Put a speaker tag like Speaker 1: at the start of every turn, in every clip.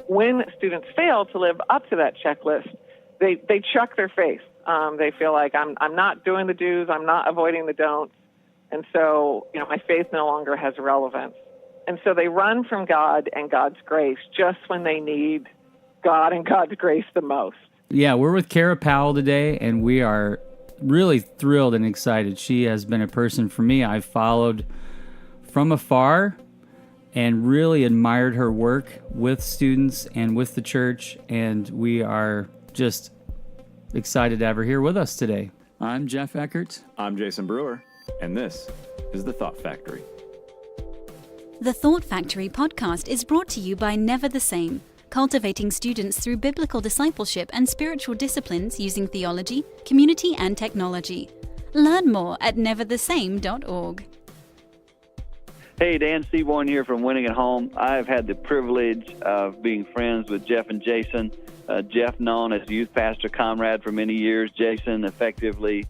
Speaker 1: when students fail to live up to that checklist, they chuck their faith. They feel like I'm not doing the do's, I'm not avoiding the don'ts, and so my faith no longer has relevance. And so they run from God and God's grace just when they need God and God's grace the most.
Speaker 2: Yeah, we're with Kara Powell today, and we are really thrilled and excited. She has been a person for me I've followed from afar and really admired her work with students and with the church, and we are just excited to have her here with us today. I'm Jeff Eckert.
Speaker 3: I'm Jason Brewer, and this is The Thought Factory.
Speaker 4: The Thought Factory podcast is brought to you by Never the Same, cultivating students through biblical discipleship and spiritual disciplines using theology, community, and technology. Learn more at neverthesame.org.
Speaker 5: Hey, Dan Seaborn here from Winning at Home. I've had the privilege of being friends with Jeff and Jason. Jeff, known as youth pastor comrade for many years. Jason effectively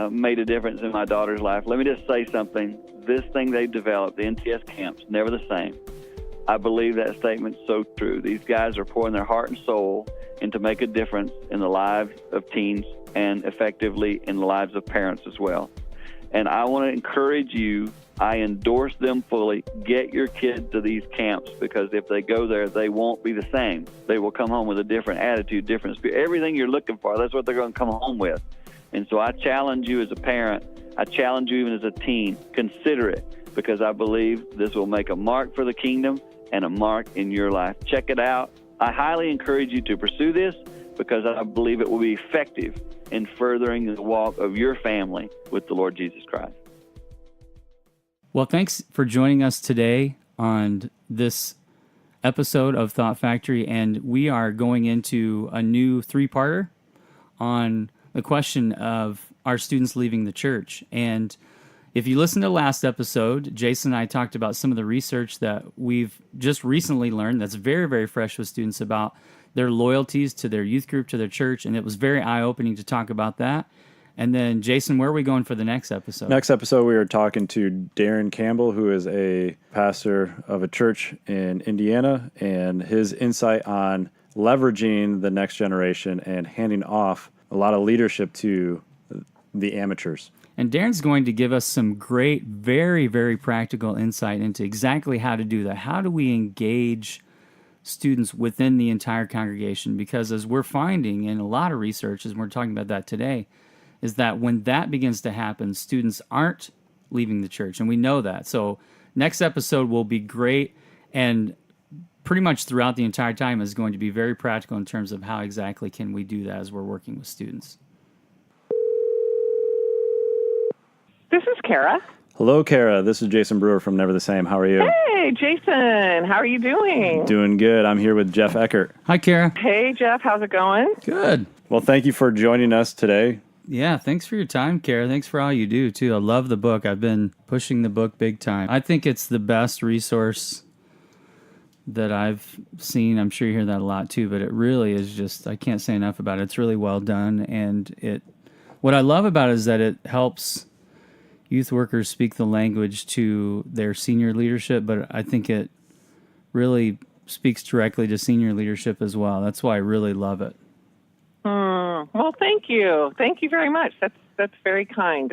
Speaker 5: made a difference in my daughter's life. Let me just say something. This thing they developed, the NTS camps, never the same. I believe that statement's so true. These guys are pouring their heart and soul in to make a difference in the lives of teens and effectively in the lives of parents as well. And I want to encourage you, I endorse them fully. Get your kids to these camps, because if they go there, they won't be the same. They will come home with a different attitude, different spirit. Everything you're looking for, that's what they're going to come home with. And so I challenge you as a parent, I challenge you even as a teen, consider it, because I believe this will make a mark for the kingdom and a mark in your life. Check it out. I highly encourage you to pursue this, because I believe it will be effective in furthering the walk of your family with the Lord Jesus Christ.
Speaker 2: Well, thanks for joining us today on this episode of Thought Factory, and we are going into a new three-parter on the question of our students leaving the church. And if you listen to last episode, Jason and I talked about some of the research that we've just recently learned that's very, very fresh with students about their loyalties to their youth group, to their church, and it was very eye-opening to talk about that. And then, Jason, where are we going for the next episode?
Speaker 3: Next episode, we are talking to Darren Campbell, who is a pastor of a church in Indiana, and his insight on leveraging the next generation and handing off a lot of leadership to the amateurs.
Speaker 2: And Darren's going to give us some great, very, very practical insight into exactly how to do that. How do we engage students within the entire congregation? Because as we're finding in a lot of research, as we're talking about that today, is that when that begins to happen, students aren't leaving the church, and we know that. So next episode will be great, and pretty much throughout the entire time is going to be very practical in terms of how exactly can we do that as we're working with students.
Speaker 1: This is Kara.
Speaker 3: Hello, Kara. This is Jason Brewer from Never the Same. How are you?
Speaker 1: Hey, Jason. How are you doing?
Speaker 3: Doing good. I'm here with Jeff Eckert.
Speaker 2: Hi, Kara.
Speaker 1: Hey, Jeff. How's it going?
Speaker 2: Good.
Speaker 3: Well, thank you for joining us today.
Speaker 2: Yeah, thanks for your time, Kara. Thanks for all you do, too. I love the book. I've been pushing the book big time. I think it's the best resource that I've seen. I'm sure you hear that a lot, too, but it really is just, I can't say enough about it. It's really well done, and what I love about it is that it helps youth workers speak the language to their senior leadership, but I think it really speaks directly to senior leadership as well. That's why I really love it.
Speaker 1: Well, thank you. Thank you very much. That's very kind.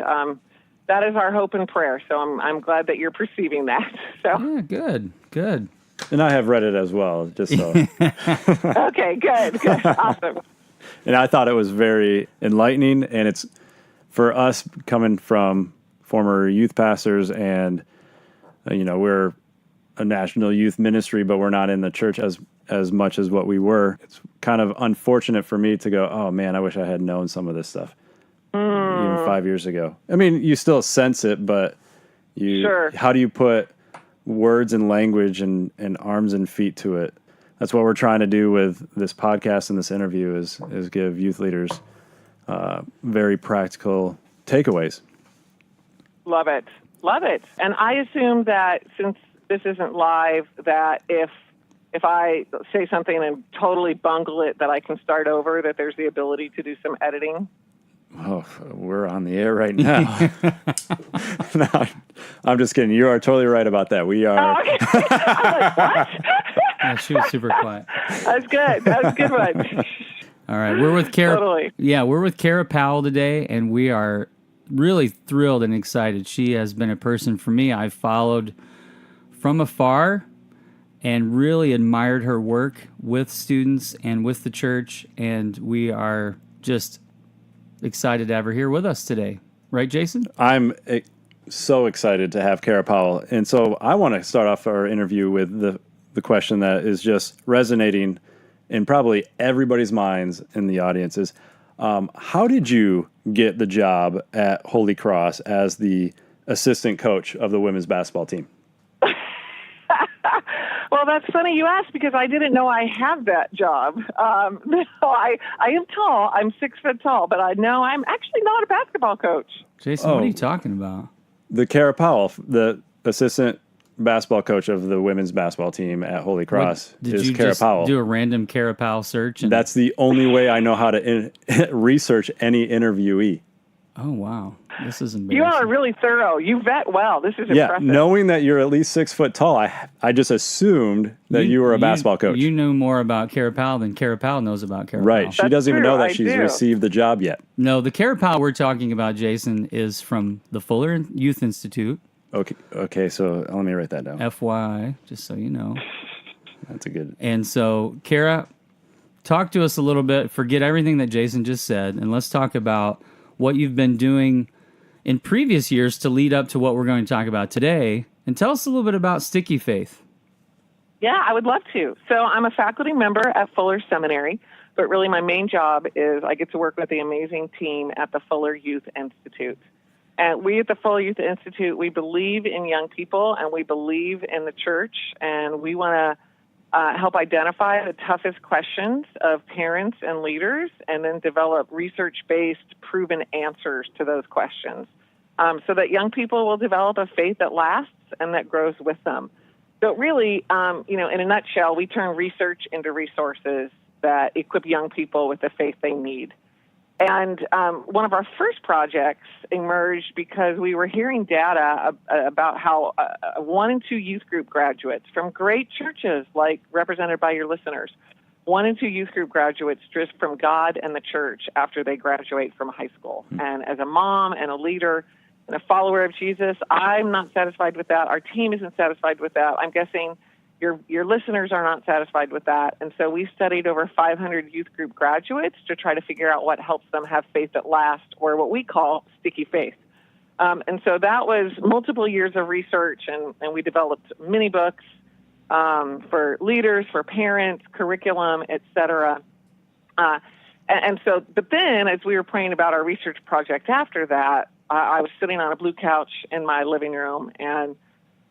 Speaker 1: That is our hope and prayer. So I'm glad that you're perceiving that. So
Speaker 2: Yeah, good.
Speaker 3: And I have read it as well, just so.
Speaker 1: Okay, good, awesome.
Speaker 3: And I thought it was very enlightening, and it's for us coming from former youth pastors, and we're a national youth ministry, but we're not in the church as much as what we were. It's kind of unfortunate for me to go, oh man, I wish I had known some of this stuff even 5 years ago. I mean, you still sense it, but
Speaker 1: Sure.
Speaker 3: How do you put words and language and arms and feet to it? That's what we're trying to do with this podcast and this interview is give youth leaders very practical takeaways.
Speaker 1: Love it. And I assume that since this isn't live, that if I say something and totally bungle it, that I can start over, that there's the ability to do some editing.
Speaker 3: Oh, we're on the air right now. No, I'm just kidding. You are totally right about that. We are.
Speaker 1: Oh, okay. I'm like, what?
Speaker 2: Yeah, she was super quiet.
Speaker 1: That's good. That was a good one.
Speaker 2: All right, we're with Kara.
Speaker 1: Totally.
Speaker 2: Yeah, we're with Kara Powell today, and we are really thrilled and excited. She has been a person for me I've followed from afar and really admired her work with students and with the church, and we are just excited to have her here with us today. Right, Jason?
Speaker 3: I'm so excited to have Kara Powell. And so I want to start off our interview with the question that is just resonating in probably everybody's minds in the audience is, how did you get the job at Holy Cross as the assistant coach of the women's basketball team?
Speaker 1: Well, that's funny you asked because I didn't know I had that job. I am tall. I'm 6 foot tall, but I know I'm actually not a basketball coach.
Speaker 2: Jason, what are you talking about?
Speaker 3: The Kara Powell, the assistant basketball coach of the women's basketball team at Holy Cross, is Kara Powell.
Speaker 2: Do a random Kara Powell search? And
Speaker 3: that's the only way I know how to research any interviewee.
Speaker 2: Oh, wow. This is embarrassing.
Speaker 1: You are really thorough. You vet well. This is impressive.
Speaker 3: Knowing that you're at least 6 foot tall, I just assumed that you were a basketball coach.
Speaker 2: You know more about Kara Powell than Kara Powell knows about Kara Powell.
Speaker 3: Right. She doesn't even know that she's received the job yet.
Speaker 2: No, the Kara Powell we're talking about, Jason, is from the Fuller Youth Institute.
Speaker 3: Okay, so let me write that down.
Speaker 2: FYI, just so you know.
Speaker 3: That's a good.
Speaker 2: And so, Kara, talk to us a little bit. Forget everything that Jason just said, and let's talk about what you've been doing in previous years to lead up to what we're going to talk about today. And tell us a little bit about Sticky Faith.
Speaker 1: Yeah, I would love to. So I'm a faculty member at Fuller Seminary, but really my main job is I get to work with the amazing team at the Fuller Youth Institute. And we at the Fuller Youth Institute, we believe in young people and we believe in the church, and we want to help identify the toughest questions of parents and leaders and then develop research-based, proven answers to those questions so that young people will develop a faith that lasts and that grows with them. So really, in a nutshell, we turn research into resources that equip young people with the faith they need. And one of our first projects emerged because we were hearing data about how 1 in 2 youth group graduates from great churches, like represented by your listeners, 1 in 2 youth group graduates drift from God and the church after they graduate from high school. And as a mom and a leader and a follower of Jesus, I'm not satisfied with that. Our team isn't satisfied with that. I'm guessing your listeners are not satisfied with that. And so we studied over 500 youth group graduates to try to figure out what helps them have faith that lasts, or what we call sticky faith. And so that was multiple years of research, and we developed mini books for leaders, for parents, curriculum, et cetera. But then as we were praying about our research project after that, I was sitting on a blue couch in my living room, and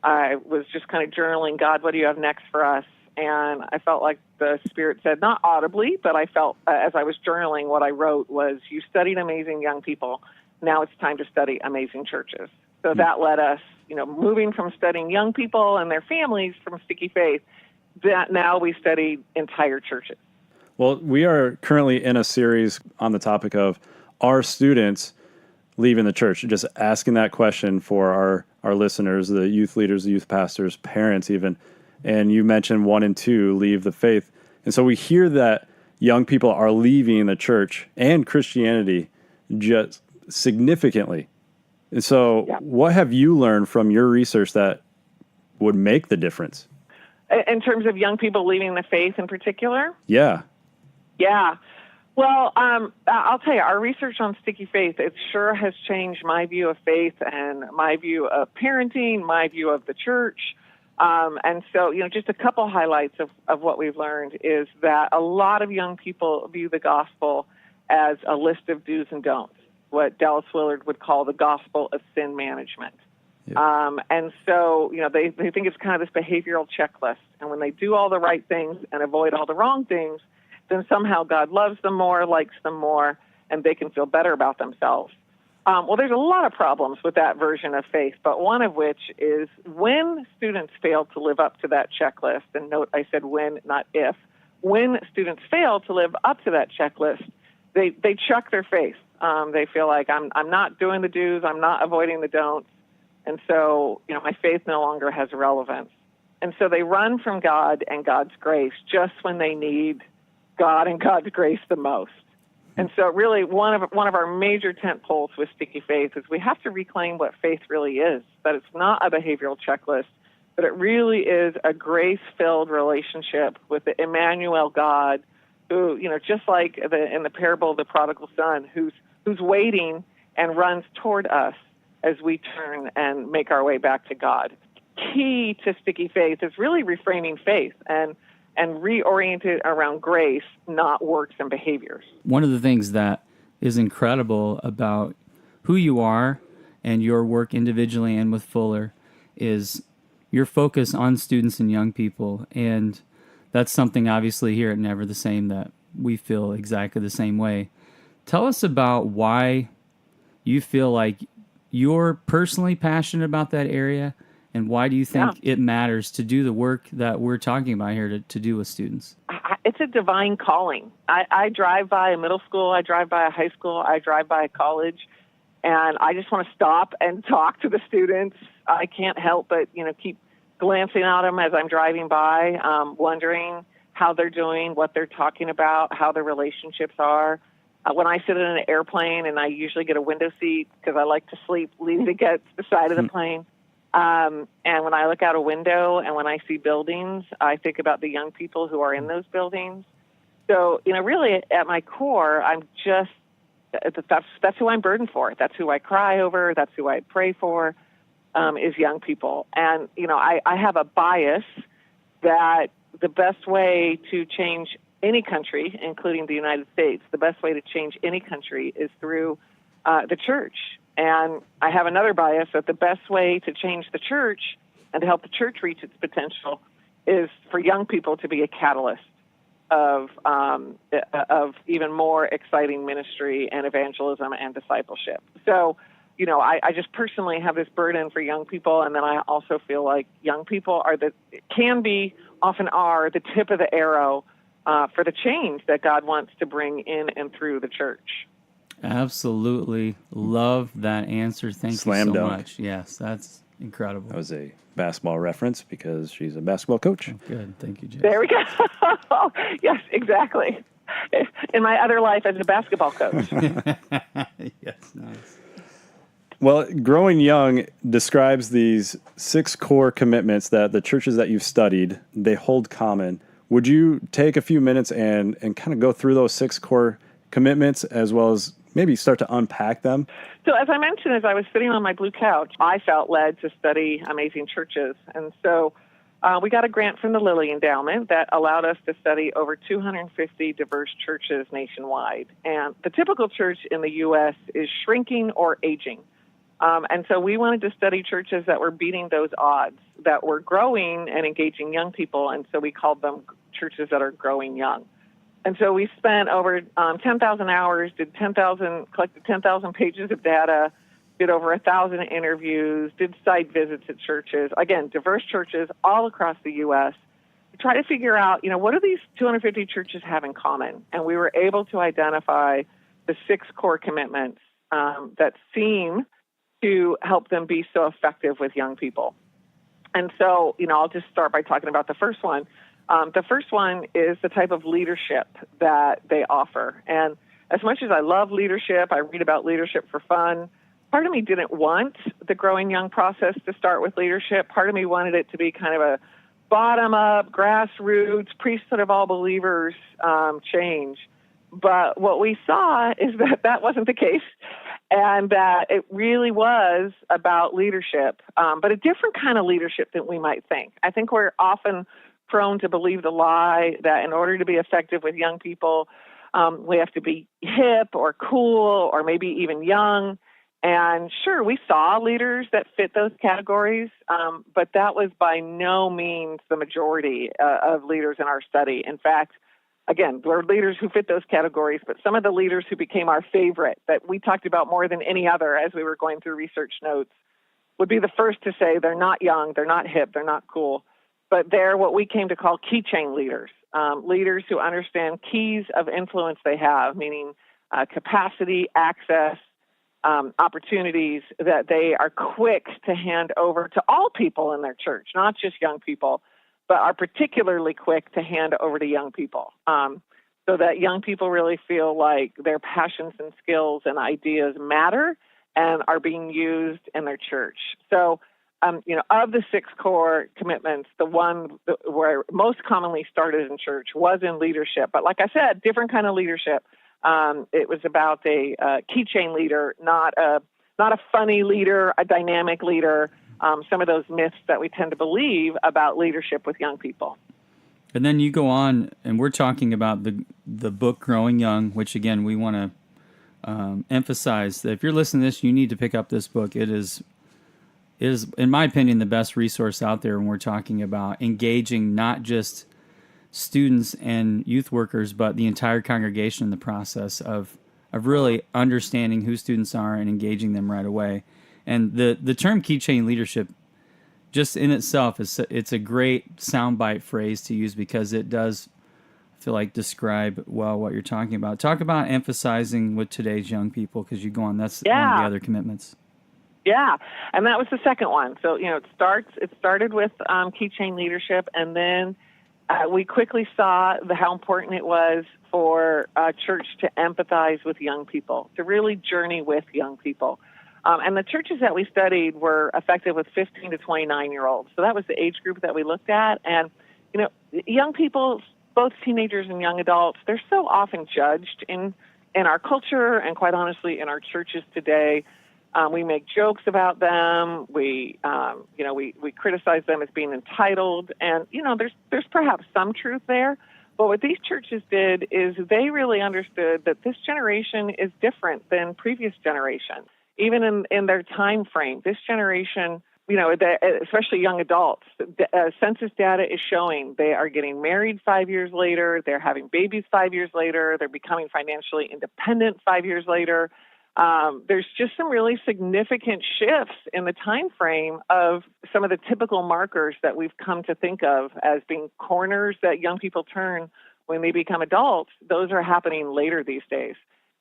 Speaker 1: I was just kind of journaling, God, what do you have next for us? And I felt like the Spirit said, not audibly, but I felt as I was journaling, what I wrote was, you studied amazing young people. Now it's time to study amazing churches. So that led us, moving from studying young people and their families from sticky faith, that now we study entire churches.
Speaker 3: Well, we are currently in a series on the topic of, are students leaving the church? Just asking that question for our listeners, the youth leaders, the youth pastors, parents even. And you mentioned 1 in 2 leave the faith. And so we hear that young people are leaving the church and Christianity just significantly. And so what have you learned from your research that would make the difference?
Speaker 1: In terms of young people leaving the faith in particular?
Speaker 3: Yeah.
Speaker 1: Yeah. Well, I'll tell you, our research on sticky faith, it sure has changed my view of faith and my view of parenting, my view of the church. And so, just a couple highlights of what we've learned is that a lot of young people view the gospel as a list of do's and don'ts, what Dallas Willard would call the gospel of sin management. Yeah. And so, they think it's kind of this behavioral checklist. And when they do all the right things and avoid all the wrong things, then somehow God loves them more, likes them more, and they can feel better about themselves. Well, there's a lot of problems with that version of faith, but one of which is when students fail to live up to that checklist, and note I said when, not if, when students fail to live up to that checklist, they chuck their faith. They feel like I'm not doing the do's, I'm not avoiding the don'ts, and so my faith no longer has relevance. And so they run from God and God's grace just when they need God and God's grace the most. And so really one of our major tent poles with Sticky Faith is we have to reclaim what faith really is, that it's not a behavioral checklist, but it really is a grace-filled relationship with the Emmanuel God who, just like in the parable of the prodigal son, who's waiting and runs toward us as we turn and make our way back to God. Key to Sticky Faith is really reframing faith and reorient it around grace, not works and behaviors.
Speaker 2: One of the things that is incredible about who you are and your work individually and with Fuller is your focus on students and young people. And that's something obviously here at Never the Same that we feel exactly the same way. Tell us about why you feel like you're personally passionate about that area, and why do you think it matters to do the work that we're talking about here to do with students?
Speaker 1: It's a divine calling. I drive by a middle school, I drive by a high school, I drive by a college, and I just want to stop and talk to the students. I can't help but, keep glancing at them as I'm driving by, wondering how they're doing, what they're talking about, how their relationships are. When I sit in an airplane, and I usually get a window seat because I like to sleep leaning against the side of the plane, and when I look out a window and when I see buildings, I think about the young people who are in those buildings. So, really at my core, I'm just, that's who I'm burdened for. That's who I cry over. That's who I pray for, is young people. And, I have a bias that the best way to change any country, including the United States, the best way to change any country is through the church. And I have another bias that the best way to change the church and to help the church reach its potential is for young people to be a catalyst of even more exciting ministry and evangelism and discipleship. So, I just personally have this burden for young people, and then I also feel like young people often are the tip of the arrow for the change that God wants to bring in and through the church.
Speaker 2: Absolutely love that answer. Thank
Speaker 3: Slam
Speaker 2: you so
Speaker 3: dunk.
Speaker 2: much. Yes, that's incredible.
Speaker 3: That was a basketball reference because she's a basketball coach.
Speaker 2: Oh, good. Thank you, Jason.
Speaker 1: There we go. Yes, exactly. In my other life as a basketball coach.
Speaker 2: Yes, nice.
Speaker 3: Well, Growing Young describes these 6 core commitments that the churches that you've studied, they hold common. Would you take a few minutes and kind of go through those 6 core commitments as well as maybe start to unpack them?
Speaker 1: So as I mentioned, as I was sitting on my blue couch, I felt led to study amazing churches. And so we got a grant from the Lilly Endowment that allowed us to study over 250 diverse churches nationwide. And the typical church in the U.S. is shrinking or aging. And so we wanted to study churches that were beating those odds, that were growing and engaging young people. And so we called them churches that are growing young. And so we spent over 10,000 hours, collected 10,000 pages of data, did over 1,000 interviews, did site visits at churches, again, diverse churches all across the U.S., to try to figure out, what do these 250 churches have in common? And we were able to identify the 6 core commitments that seem to help them be so effective with young people. And so, I'll just start by talking about the first one. The first one is the type of leadership that they offer. And as much as I love leadership, I read about leadership for fun, part of me didn't want the Growing Young process to start with leadership. Part of me wanted it to be kind of a bottom-up, grassroots, priesthood of all believers change. But what we saw is that wasn't the case, and that it really was about leadership, but a different kind of leadership than we might think. I think we're often prone to believe the lie that in order to be effective with young people, we have to be hip or cool or maybe even young. And sure, we saw leaders that fit those categories, but that was by no means the majority of leaders in our study. In fact, again, there were leaders who fit those categories, but some of the leaders who became our favorite, that we talked about more than any other as we were going through research notes, would be the first to say they're not young, they're not hip, they're not cool, but they're what we came to call keychain leaders, leaders who understand keys of influence they have, meaning capacity, access, opportunities that they are quick to hand over to all people in their church, not just young people, but are particularly quick to hand over to young people, so that young people really feel like their passions and skills and ideas matter and are being used in their church. So, of the 6 core commitments, the one where most commonly started in church was in leadership. But like I said, different kind of leadership. It was about a keychain leader, not a funny leader, a dynamic leader. Some of those myths that we tend to believe about leadership with young people.
Speaker 2: And then you go on, and we're talking about the book Growing Young, which again we want to emphasize that if you're listening to this, you need to pick up this book. It is, in my opinion, the best resource out there when we're talking about engaging not just students and youth workers, but the entire congregation in the process of really understanding who students are and engaging them right away. And the term keychain leadership, just in itself, it's a great soundbite phrase to use because it does, I feel like, describe well what you're talking about. Talk about emphasizing with today's young people, because you go on. That's one of the other commitments.
Speaker 1: Yeah, and that was the second one. So it started with keychain leadership, and then we quickly saw how important it was for church to empathize with young people, to really journey with young people. And the churches that we studied were effective with 15 to 29-year-olds. So that was the age group that we looked at. And, young people, both teenagers and young adults, they're so often judged in our culture and, quite honestly, in our churches today. We make jokes about them. We criticize them as being entitled. And, there's perhaps some truth there. But what these churches did is they really understood that this generation is different than previous generations. Even in their time frame, this generation, especially young adults, census data is showing they are getting married 5 years later, they're having babies 5 years later, they're becoming financially independent 5 years later. There's just some really significant shifts in the time frame of some of the typical markers that we've come to think of as being corners that young people turn when they become adults. Those are happening later these days.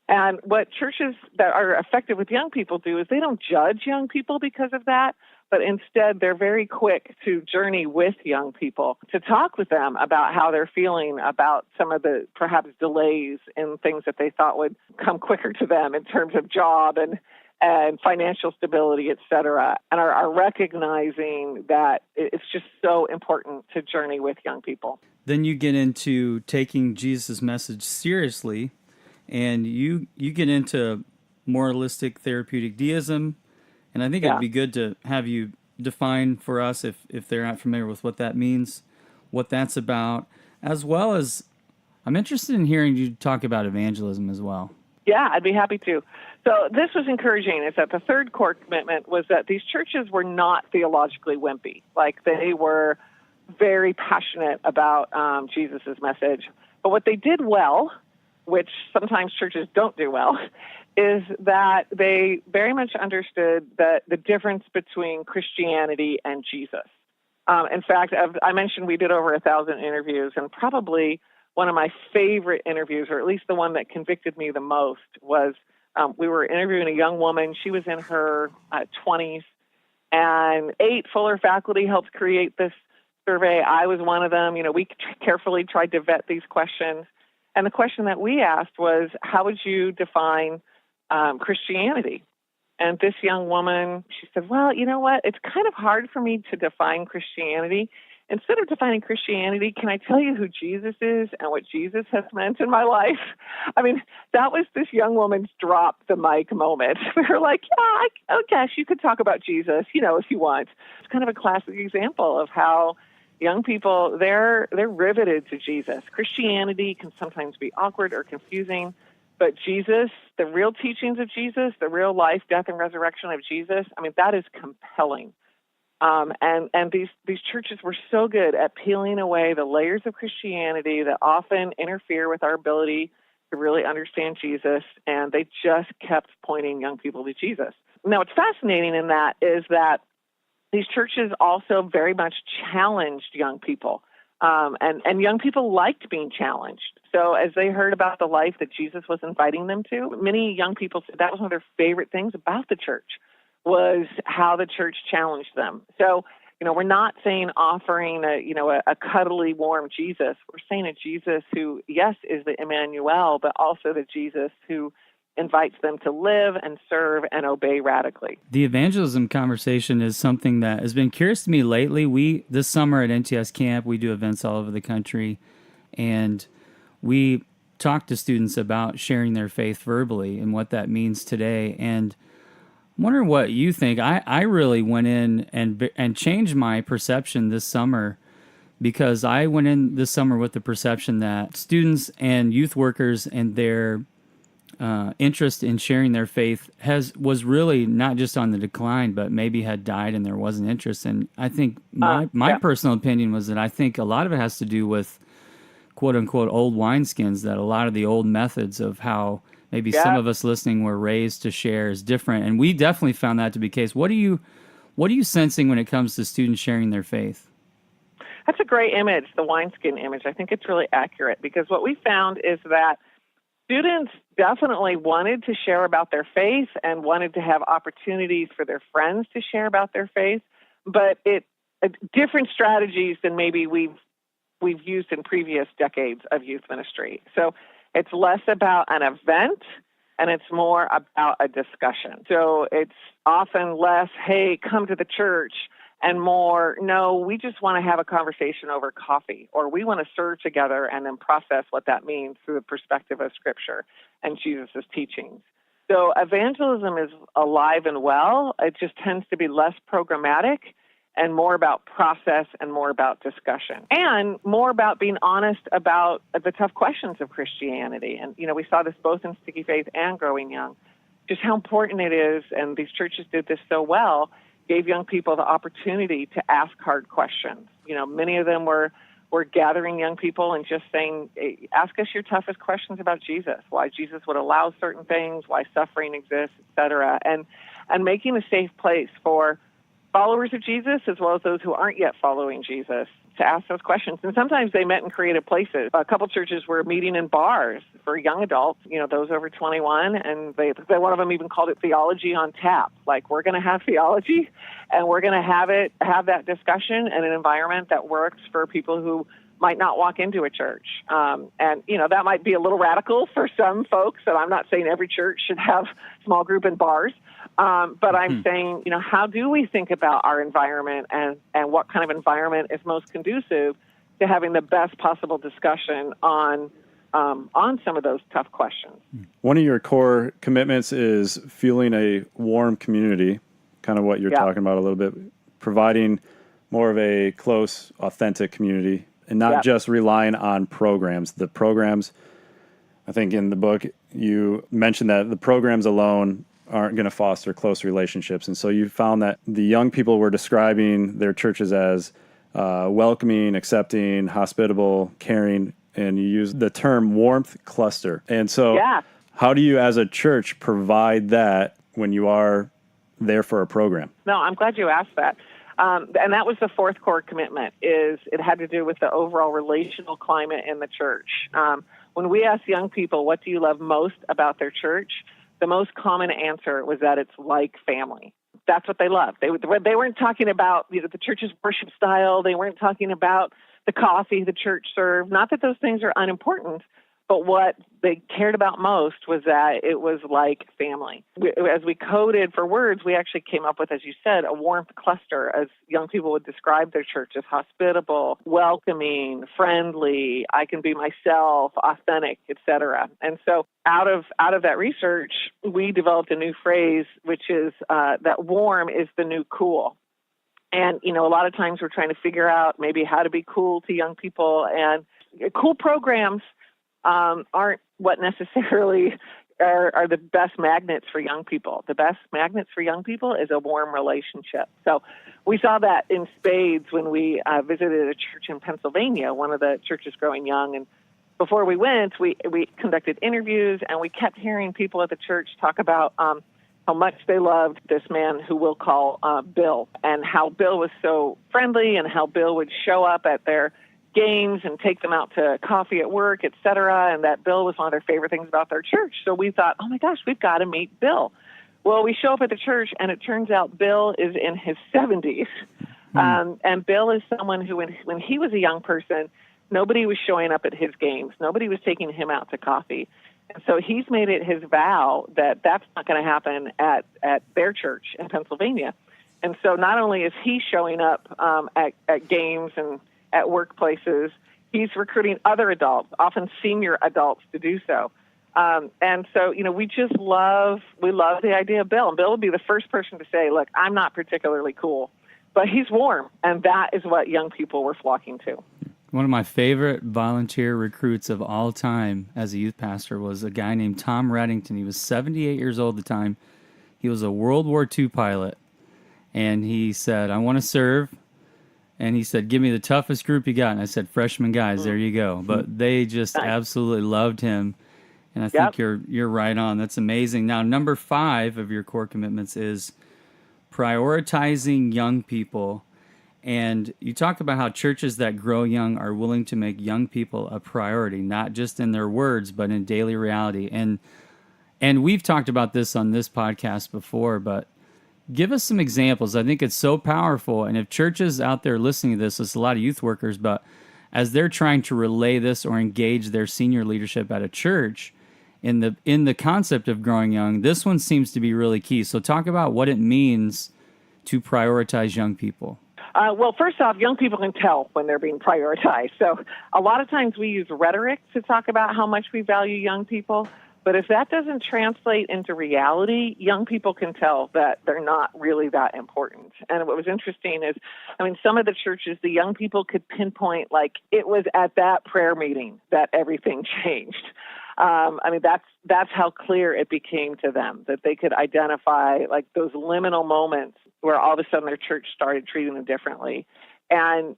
Speaker 1: And what churches that are effective with young people do is they don't judge young people because of that, but instead they're very quick to journey with young people, to talk with them about how they're feeling about some of the perhaps delays in things that they thought would come quicker to them in terms of job and financial stability, et cetera, and are recognizing that it's just so important to journey with young people.
Speaker 2: Then you get into taking Jesus' message seriously. And you get into moralistic therapeutic deism, and I think it'd be good to have you define for us, if they're not familiar with what that means, what that's about, as well as I'm interested in hearing you talk about evangelism as well.
Speaker 1: Yeah, I'd be happy to. So this was encouraging, is that the third core commitment was that these churches were not theologically wimpy. Like, they were very passionate about Jesus' message. But what they did well, which sometimes churches don't do well, is that they very much understood the difference between Christianity and Jesus. In fact, I mentioned we did over 1,000 interviews, and probably one of my favorite interviews, or at least the one that convicted me the most, was we were interviewing a young woman. She was in her 20s, and 8 Fuller faculty helped create this survey. I was one of them. We carefully tried to vet these questions. And the question that we asked was, how would you define Christianity? And this young woman, she said, well, you know what? It's kind of hard for me to define Christianity. Instead of defining Christianity, can I tell you who Jesus is and what Jesus has meant in my life? I mean, that was this young woman's drop the mic moment. We were like, yeah, I guess you could talk about Jesus, if you want. It's kind of a classic example of how young people, they're riveted to Jesus. Christianity can sometimes be awkward or confusing, but Jesus, the real teachings of Jesus, the real life, death, and resurrection of Jesus, I mean, that is compelling. And these churches were so good at peeling away the layers of Christianity that often interfere with our ability to really understand Jesus, and they just kept pointing young people to Jesus. Now, what's fascinating in that is that these churches also very much challenged young people, and young people liked being challenged. So as they heard about the life that Jesus was inviting them to, many young people said that was one of their favorite things about the church, was how the church challenged them. So, We're not saying offering a cuddly, warm Jesus. We're saying a Jesus who, yes, is the Emmanuel, but also the Jesus who invites them to live and serve and obey radically.
Speaker 2: The evangelism conversation is something that has been curious to me lately. This summer at NTS Camp, we do events all over the country, and we talk to students about sharing their faith verbally and what that means today. And I'm wondering what you think. I really went in and changed my perception this summer, because I went in this summer with the perception that students and youth workers and their interest in sharing their faith was really not just on the decline, but maybe had died and there wasn't interest. And I think my personal opinion was that I think a lot of it has to do with quote unquote old wineskins, that a lot of the old methods of how maybe some of us listening were raised to share is different. And we definitely found that to be the case. What are you sensing when it comes to students sharing their faith?
Speaker 1: That's a great image, the wineskin image. I think it's really accurate, because what we found is that students definitely wanted to share about their faith and wanted to have opportunities for their friends to share about their faith, but different strategies than maybe we've used in previous decades of youth ministry. So it's less about an event and it's more about a discussion. So it's often less, hey, come to the church, and more, no, we just want to have a conversation over coffee, or we want to serve together and then process what that means through the perspective of Scripture and Jesus' teachings. So evangelism is alive and well. It just tends to be less programmatic and more about process and more about discussion and more about being honest about the tough questions of Christianity. And, we saw this both in Sticky Faith and Growing Young, just how important it is, and these churches did this so well, gave young people the opportunity to ask hard questions. Many of them were gathering young people and just saying, hey, ask us your toughest questions about Jesus, why Jesus would allow certain things, why suffering exists, et cetera, and making a safe place for followers of Jesus as well as those who aren't yet following Jesus to ask those questions. And sometimes they met in creative places. A couple churches were meeting in bars for young adults, those over 21, and they one of them even called it theology on tap. Like, we're going to have theology, and we're going to have that discussion in an environment that works for people who might not walk into a church. And that might be a little radical for some folks, and I'm not saying every church should have small group in bars. But I'm saying, how do we think about our environment and what kind of environment is most conducive to having the best possible discussion on some of those tough questions?
Speaker 3: One of your core commitments is fueling a warm community, kind of what you're talking about a little bit, providing more of a close, authentic community and not just relying on programs. The programs, I think in the book, you mentioned that the programs alone aren't going to foster close relationships. And so you found that the young people were describing their churches as welcoming, accepting, hospitable, caring, and you use the term warmth cluster. And so how do you as a church provide that when you are there for a program?
Speaker 1: No, I'm glad you asked that. And that was the fourth core commitment, is it had to do with the overall relational climate in the church. When we asked young people, what do you love most about their church? The most common answer was that it's like family. That's what they loved. They weren't talking about the church's worship style. They weren't talking about the coffee the church served. Not that those things are unimportant, but what they cared about most was that it was like family. As we coded for words, we actually came up with, as you said, a warmth cluster, as young people would describe their church as hospitable, welcoming, friendly, I can be myself, authentic, etc. And so out of that research, we developed a new phrase, which is that warm is the new cool. And, a lot of times we're trying to figure out maybe how to be cool to young people, and cool programs aren't what necessarily are the best magnets for young people. The best magnets for young people is a warm relationship. So we saw that in spades when we visited a church in Pennsylvania, one of the churches Growing Young. And before we went, we conducted interviews, and we kept hearing people at the church talk about how much they loved this man who we'll call Bill, and how Bill was so friendly, and how Bill would show up at their games and take them out to coffee at work, et cetera, and that Bill was one of their favorite things about their church. So we thought, oh my gosh, we've got to meet Bill. Well, we show up at the church, and it turns out Bill is in his 70s, And Bill is someone who, when he was a young person, nobody was showing up at his games. Nobody was taking him out to coffee. And so he's made it his vow that that's not going to happen at their church in Pennsylvania. And so not only is he showing up at games and at workplaces, he's recruiting other adults, often senior adults, to do so. And so, we love the idea of Bill. And Bill would be the first person to say, look, I'm not particularly cool, but he's warm. And that is what young people were flocking to.
Speaker 2: One of my favorite volunteer recruits of all time as a youth pastor was a guy named Tom Reddington. He was 78 years old at the time. He was a World War II pilot. And he said, I want to serve. And he said, give me the toughest group you got. And I said, freshman guys, there you go. But they just absolutely loved him. And I think you're right on. That's amazing. Now, number 5 of your core commitments is prioritizing young people. And you talk about how churches that grow young are willing to make young people a priority, not just in their words, but in daily reality. And we've talked about this on this podcast before, but give us some examples. I think it's so powerful. And if churches out there listening to this, it's a lot of youth workers, but as they're trying to relay this or engage their senior leadership at a church in the concept of growing young, this one seems to be really key. So talk about what it means to prioritize young people.
Speaker 1: Well, first off, young people can tell when they're being prioritized. So a lot of times we use rhetoric to talk about how much we value young people. But if that doesn't translate into reality, young people can tell that they're not really that important. And what was interesting is, some of the churches, the young people could pinpoint, like, it was at that prayer meeting that everything changed. That's how clear it became to them, that they could identify, like, those liminal moments where all of a sudden their church started treating them differently. And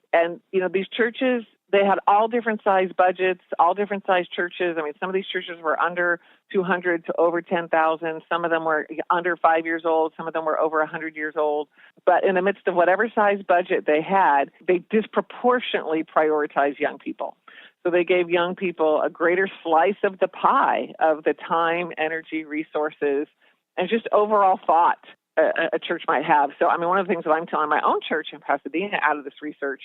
Speaker 1: these churches, they had all different size budgets, all different size churches. Some of these churches were under 200 to over 10,000. Some of them were under 5 years old. Some of them were over 100 years old. But in the midst of whatever size budget they had, they disproportionately prioritized young people. So they gave young people a greater slice of the pie of the time, energy, resources, and just overall thought a church might have. So, one of the things that I'm telling my own church in Pasadena out of this research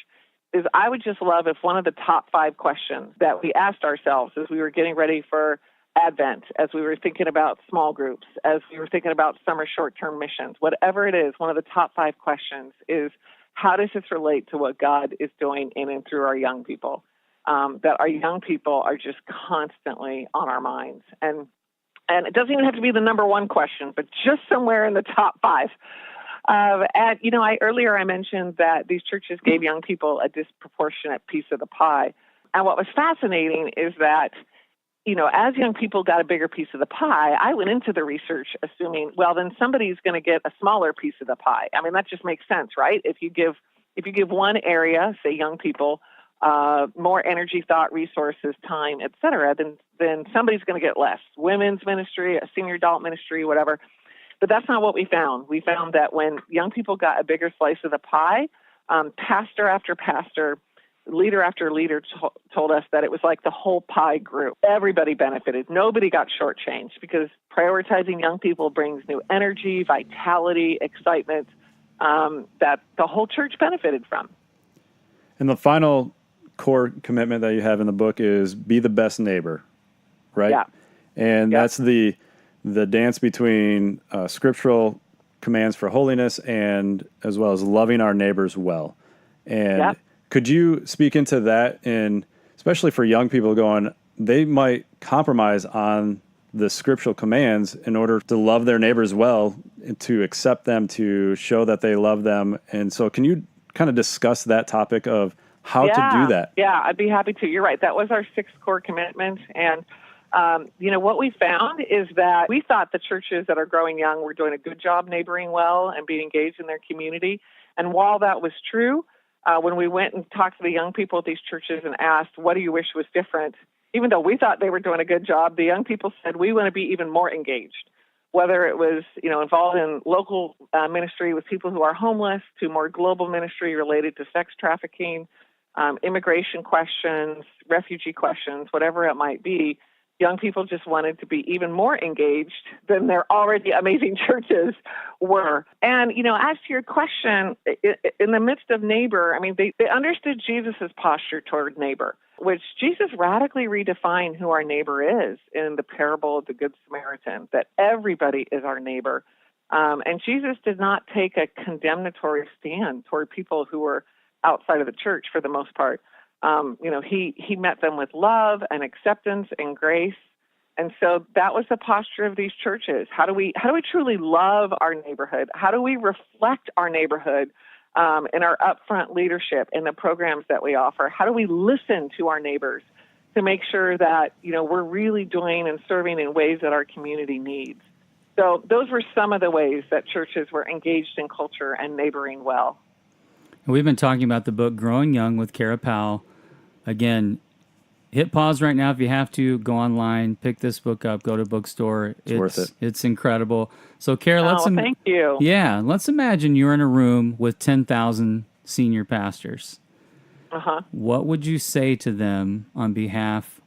Speaker 1: is I would just love if one of the top 5 questions that we asked ourselves as we were getting ready for Advent, as we were thinking about small groups, as we were thinking about summer short-term missions, whatever it is, one of the top 5 questions is, how does this relate to what God is doing in and through our young people? That our young people are just constantly on our minds. And it doesn't even have to be the number 1 question, but just somewhere in the top 5. Earlier I mentioned that these churches gave young people a disproportionate piece of the pie. And what was fascinating is that, as young people got a bigger piece of the pie, I went into the research assuming, well, then somebody's going to get a smaller piece of the pie. That just makes sense, right? If you give one area, say young people, more energy, thought, resources, time, et cetera, then somebody's going to get less. Women's ministry, a senior adult ministry, whatever. But that's not what we found. We found that when young people got a bigger slice of the pie, pastor after pastor, leader after leader told us that it was like the whole pie grew. Everybody benefited. Nobody got shortchanged because prioritizing young people brings new energy, vitality, excitement that the whole church benefited from.
Speaker 3: And the final core commitment that you have in the book is be the best neighbor, right?
Speaker 1: Yeah.
Speaker 3: And that's the dance between scriptural commands for holiness and as well as loving our neighbors well. And could you speak into that, and especially for young people going, they might compromise on the scriptural commands in order to love their neighbors well, to accept them, to show that they love them. And so can you kind of discuss that topic of how to do that?
Speaker 1: Yeah, I'd be happy to. You're right. That was our 6th core commitment. And what we found is that we thought the churches that are growing young were doing a good job neighboring well and being engaged in their community. And while that was true, when we went and talked to the young people at these churches and asked, what do you wish was different? Even though we thought they were doing a good job, the young people said, we want to be even more engaged. Whether it was, involved in local ministry with people who are homeless, to more global ministry related to sex trafficking, immigration questions, refugee questions, whatever it might be, young people just wanted to be even more engaged than their already amazing churches were. And, as to your question, in the midst of neighbor, they understood Jesus's posture toward neighbor, which Jesus radically redefined who our neighbor is in the parable of the Good Samaritan, that everybody is our neighbor. And Jesus did not take a condemnatory stand toward people who were outside of the church for the most part. He met them with love and acceptance and grace. And so that was the posture of these churches. How do we truly love our neighborhood? How do we reflect our neighborhood in our upfront leadership, in the programs that we offer? How do we listen to our neighbors to make sure that, we're really doing and serving in ways that our community needs? So those were some of the ways that churches were engaged in culture and neighboring well.
Speaker 2: We've been talking about the book Growing Young with Kara Powell. Again, hit pause right now if you have to. Go online, pick this book up, go to a bookstore.
Speaker 3: It's worth it.
Speaker 2: It's incredible. So, Kara,
Speaker 1: thank you.
Speaker 2: Yeah, let's imagine you're in a room with 10,000 senior pastors.
Speaker 1: Uh-huh.
Speaker 2: What would you say to them on behalf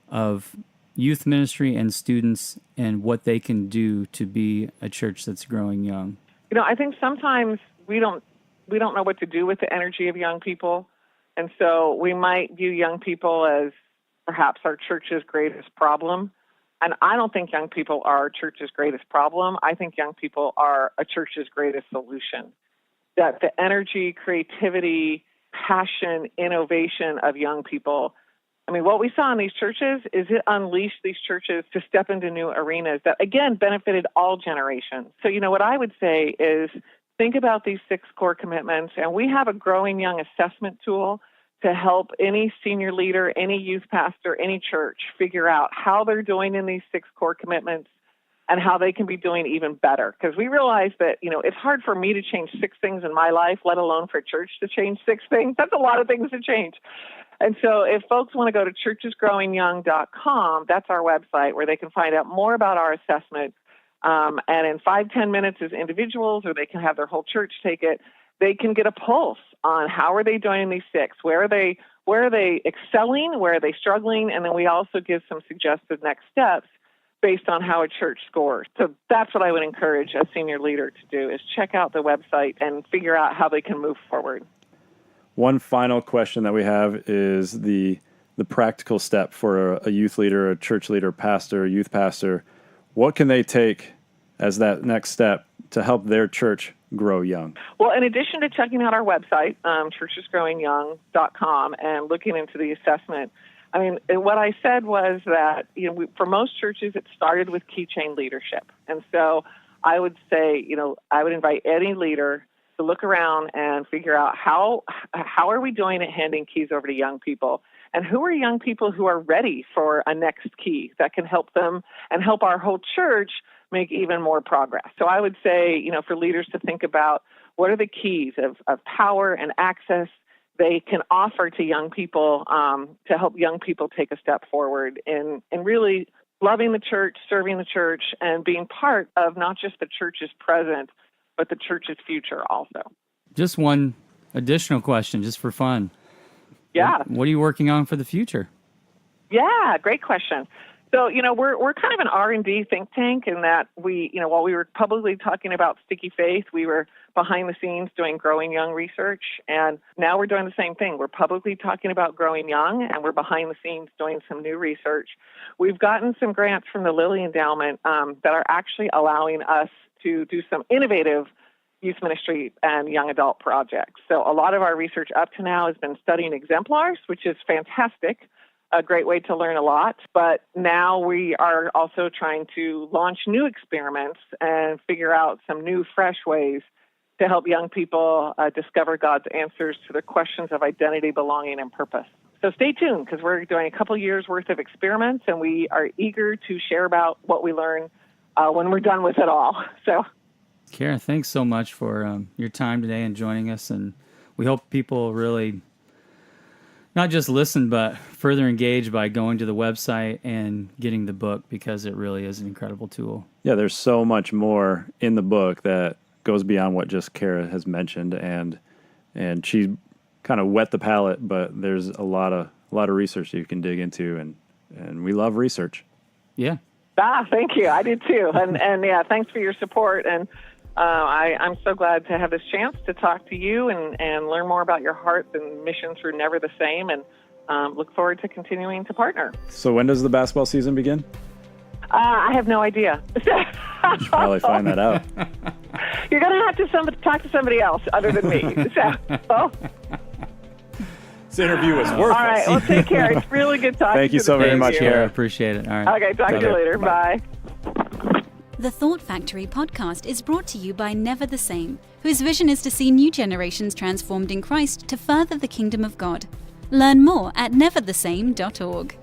Speaker 2: of youth ministry and students and what they can do to be a church that's growing young?
Speaker 1: I think sometimes we don't know what to do with the energy of young people. And so we might view young people as perhaps our church's greatest problem. And I don't think young people are our church's greatest problem. I think young people are a church's greatest solution. That the energy, creativity, passion, innovation of young people, what we saw in these churches is it unleashed these churches to step into new arenas that, again, benefited all generations. So, what I would say is think about these 6 core commitments, and we have a Growing Young assessment tool to help any senior leader, any youth pastor, any church figure out how they're doing in these 6 core commitments and how they can be doing even better. Because we realize that, it's hard for me to change 6 things in my life, let alone for a church to change 6 things. That's a lot of things to change. And so if folks want to go to churchesgrowingyoung.com, that's our website where they can find out more about our assessment. And in 5-10 minutes as individuals, or they can have their whole church take it, they can get a pulse on how are they doing in these 6, where are they excelling, where are they struggling, and then we also give some suggested next steps based on how a church scores. So that's what I would encourage a senior leader to do, is check out the website and figure out how they can move forward.
Speaker 3: One final question that we have is the practical step for a youth leader, a church leader, pastor, youth pastor. What can they take as that next step to help their church grow young? Well,
Speaker 1: in addition to checking out our website, churchesgrowingyoung.com, and looking into the assessment, what I said was that, for most churches, it started with keychain leadership. And so I would say, I would invite any leader to look around and figure out how are we doing at handing keys over to young people, and who are young people who are ready for a next key that can help them and help our whole church make even more progress. So I would say, for leaders to think about what are the keys of power and access they can offer to young people to help young people take a step forward in really loving the church, serving the church, and being part of not just the church's present, but the church's future also.
Speaker 2: Just one additional question, just for fun.
Speaker 1: Yeah.
Speaker 2: What are you working on for the future?
Speaker 1: Yeah, great question. So, we're kind of an R&D think tank in that we, while we were publicly talking about sticky faith, we were behind the scenes doing Growing Young research, and now we're doing the same thing. We're publicly talking about Growing Young, and we're behind the scenes doing some new research. We've gotten some grants from the Lilly Endowment that are actually allowing us to do some innovative youth ministry and young adult projects. So a lot of our research up to now has been studying exemplars, which is fantastic, a great way to learn a lot. But now we are also trying to launch new experiments and figure out some new, fresh ways to help young people discover God's answers to their questions of identity, belonging, and purpose. So stay tuned, because we're doing a couple years' worth of experiments, and we are eager to share about what we learn when we're done with it all. So,
Speaker 2: Kara, thanks so much for your time today and joining us, and we hope people really not just listen, but further engage by going to the website and getting the book, because it really is an incredible tool.
Speaker 3: Yeah, there's so much more in the book that goes beyond what just Kara has mentioned, and she kind of whet the palate, but there's a lot of research that you can dig into and and we love research.
Speaker 2: Yeah.
Speaker 1: Thank you. I did too. And yeah, thanks for your support. And I'm so glad to have this chance to talk to you and learn more about your heart and mission through Never the Same, and look forward to continuing to partner.
Speaker 3: So when does the basketball season begin?
Speaker 1: I have no idea.
Speaker 3: You should probably find that out.
Speaker 1: You're going to have to talk to somebody else other than me.
Speaker 6: This interview was worthless.
Speaker 1: All right. Well, take care. It's really good talking to you.
Speaker 3: Thank you so very much,
Speaker 2: Kara. Appreciate it. All right.
Speaker 1: Okay. Talk to you later. Bye.
Speaker 4: The Thought Factory podcast is brought to you by Never the Same, whose vision is to see new generations transformed in Christ to further the kingdom of God. Learn more at neverthesame.org.